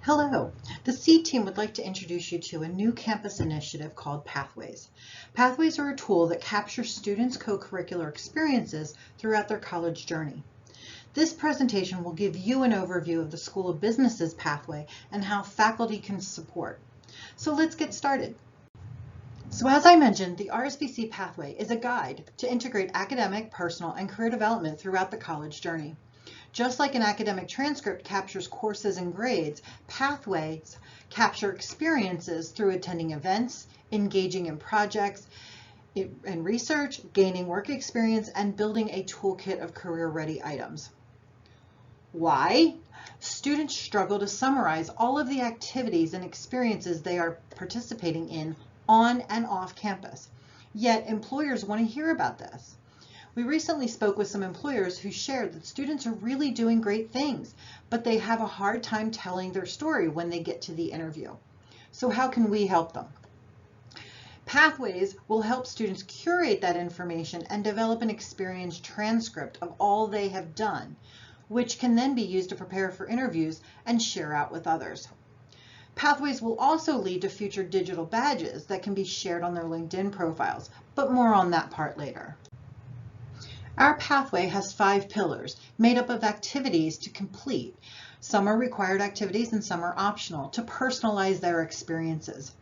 Hello, the SEED team would like to introduce you to a new campus initiative called Pathways. Pathways are a tool that captures students' co-curricular experiences throughout their college journey. This presentation will give you an overview of the School of Business's pathway and how faculty can support. So let's get started. So as I mentioned, the RSBC pathway is a guide to integrate academic, personal, and career development throughout the college journey. Just like an academic transcript captures courses and grades, pathways capture experiences through attending events, engaging in projects and research, gaining work experience, and building a toolkit of career-ready items. Why? Students struggle to summarize all of the activities and experiences they are participating in on and off campus. Yet employers want to hear about this. We recently spoke with some employers who shared that students are really doing great things, but they have a hard time telling their story when they get to the interview. So how can we help them? Pathways will help students curate that information and develop an experience transcript of all they have done, which can then be used to prepare for interviews and share out with others. Pathways will also lead to future digital badges that can be shared on their LinkedIn profiles, but more on that part later. Our pathway has 5 pillars made up of activities to complete. Some are required activities and some are optional to personalize their experiences.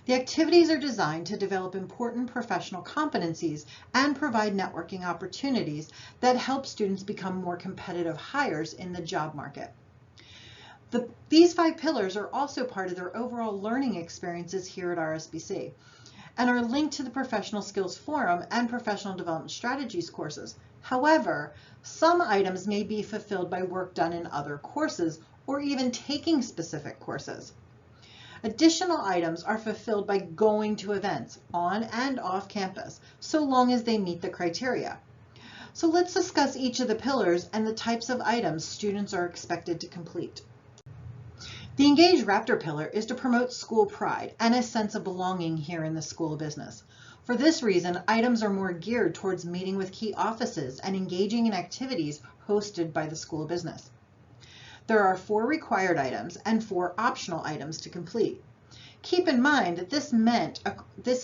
The activities are designed to develop important professional competencies and provide networking opportunities that help students become more competitive hires in the job market. These 5 pillars are also part of their overall learning experiences here at RSBC and are linked to the Professional Skills Forum and Professional Development Strategies courses. However, some items may be fulfilled by work done in other courses or even taking specific courses. Additional items are fulfilled by going to events on and off campus, so long as they meet the criteria. So let's discuss each of the pillars and the types of items students are expected to complete. The Engage Raptor pillar is to promote school pride and a sense of belonging here in the School of Business. For this reason, items are more geared towards meeting with key offices and engaging in activities hosted by the School of Business. There are 4 required items and 4 optional items to complete. Keep in mind that this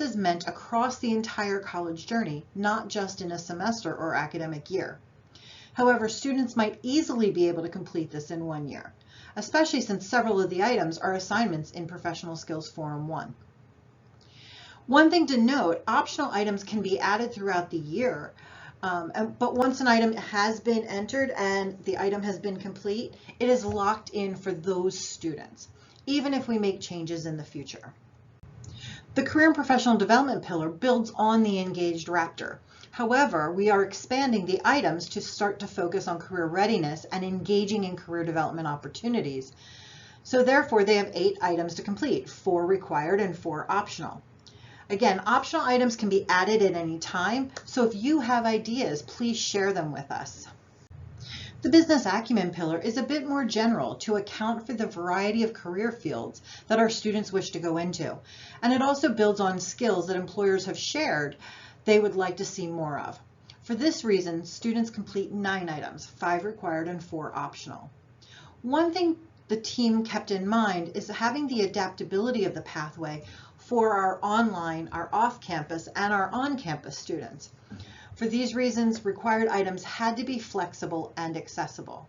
is meant across the entire college journey, not just in a semester or academic year. However, students might easily be able to complete this in 1 year, especially since several of the items are assignments in Professional Skills Forum 1. One thing to note, optional items can be added throughout the year, but once an item has been entered and the item has been complete, it is locked in for those students, even if we make changes in the future. The Career and Professional Development pillar builds on the Engaged Raptor. However, we are expanding the items to start to focus on career readiness and engaging in career development opportunities. So therefore, they have 8 items to complete, 4 required and 4 optional. Again, optional items can be added at any time, so if you have ideas, please share them with us. The Business Acumen pillar is a bit more general to account for the variety of career fields that our students wish to go into, and it also builds on skills that employers have shared they would like to see more of. For this reason, students complete 9 items, 5 required and 4 optional. One thing the team kept in mind is having the adaptability of the pathway for our online, our off-campus, and our on-campus students. For these reasons, required items had to be flexible and accessible.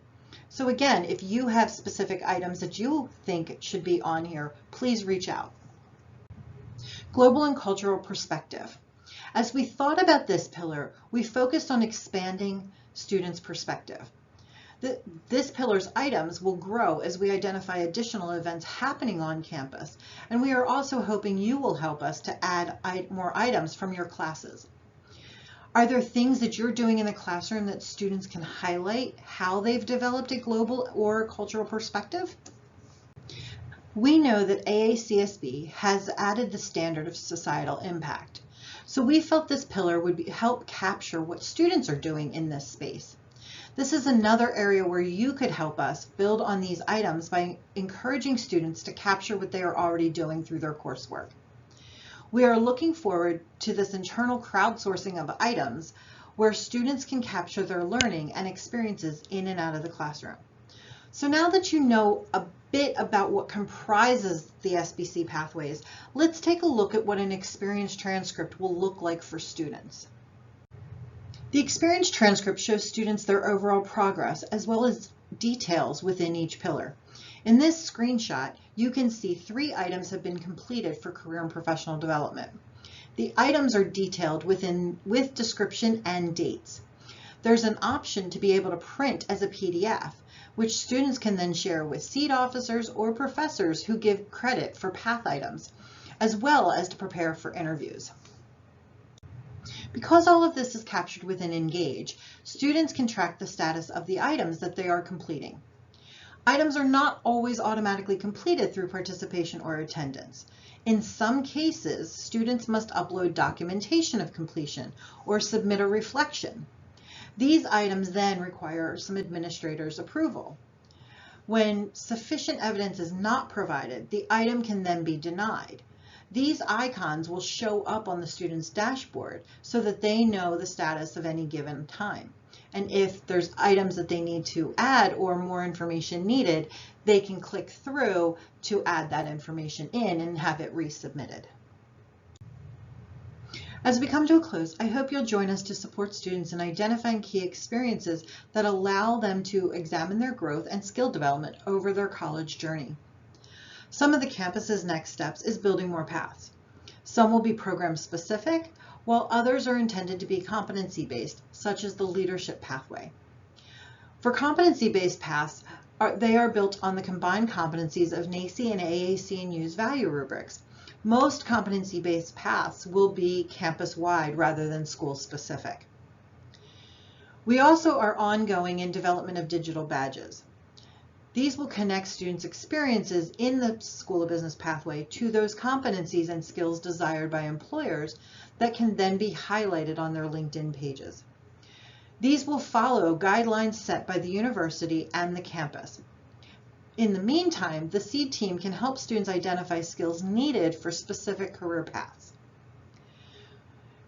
So again, if you have specific items that you think should be on here, please reach out. Global and cultural perspective. As we thought about this pillar, we focused on expanding students' perspective. This pillar's items will grow as we identify additional events happening on campus, and we are also hoping you will help us to add more items from your classes. Are there things that you're doing in the classroom that students can highlight how they've developed a global or cultural perspective? We know that AACSB has added the standard of societal impact. So we felt this pillar would help capture what students are doing in this space. This is another area where you could help us build on these items by encouraging students to capture what they are already doing through their coursework. We are looking forward to this internal crowdsourcing of items where students can capture their learning and experiences in and out of the classroom. So now that you know a bit about what comprises the SBC pathways, let's take a look at what an experience transcript will look like for students. The experience transcript shows students their overall progress as well as details within each pillar. In this screenshot, you can see 3 items have been completed for career and professional development. The items are detailed with description and dates. There's an option to be able to print as a PDF, which students can then share with seat officers or professors who give credit for path items, as well as to prepare for interviews. Because all of this is captured within Engage, students can track the status of the items that they are completing. Items are not always automatically completed through participation or attendance. In some cases, students must upload documentation of completion or submit a reflection. These items then require some administrator's approval. When sufficient evidence is not provided, the item can then be denied. These icons will show up on the student's dashboard so that they know the status of any given time. And if there's items that they need to add or more information needed, they can click through to add that information in and have it resubmitted. As we come to a close, I hope you'll join us to support students in identifying key experiences that allow them to examine their growth and skill development over their college journey. Some of the campus's next steps is building more paths. Some will be program specific, while others are intended to be competency-based, such as the leadership pathway. For competency-based paths, they are built on the combined competencies of NACCE and AAC&U's value rubrics. Most competency-based paths will be campus-wide rather than school-specific. We also are ongoing in development of digital badges. These will connect students' experiences in the School of Business pathway to those competencies and skills desired by employers that can then be highlighted on their LinkedIn pages. These will follow guidelines set by the university and the campus. In the meantime, the SEED team can help students identify skills needed for specific career paths.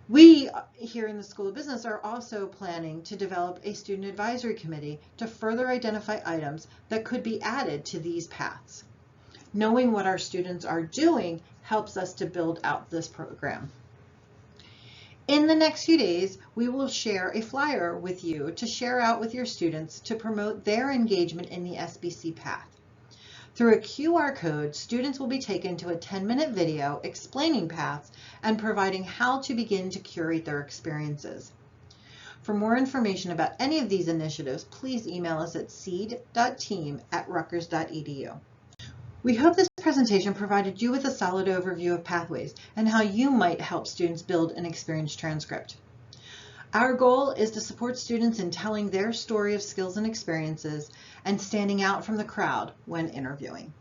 We here in the School of Business are also planning to develop a student advisory committee to further identify items that could be added to these paths. Knowing what our students are doing helps us to build out this program. In the next few days, we will share a flyer with you to share out with your students to promote their engagement in the SBC path. Through a QR code, students will be taken to a 10-minute video explaining paths and providing how to begin to curate their experiences. For more information about any of these initiatives, please email us at seed.team@rutgers.edu. We hope this presentation provided you with a solid overview of pathways and how you might help students build an experience transcript. Our goal is to support students in telling their story of skills and experiences and standing out from the crowd when interviewing.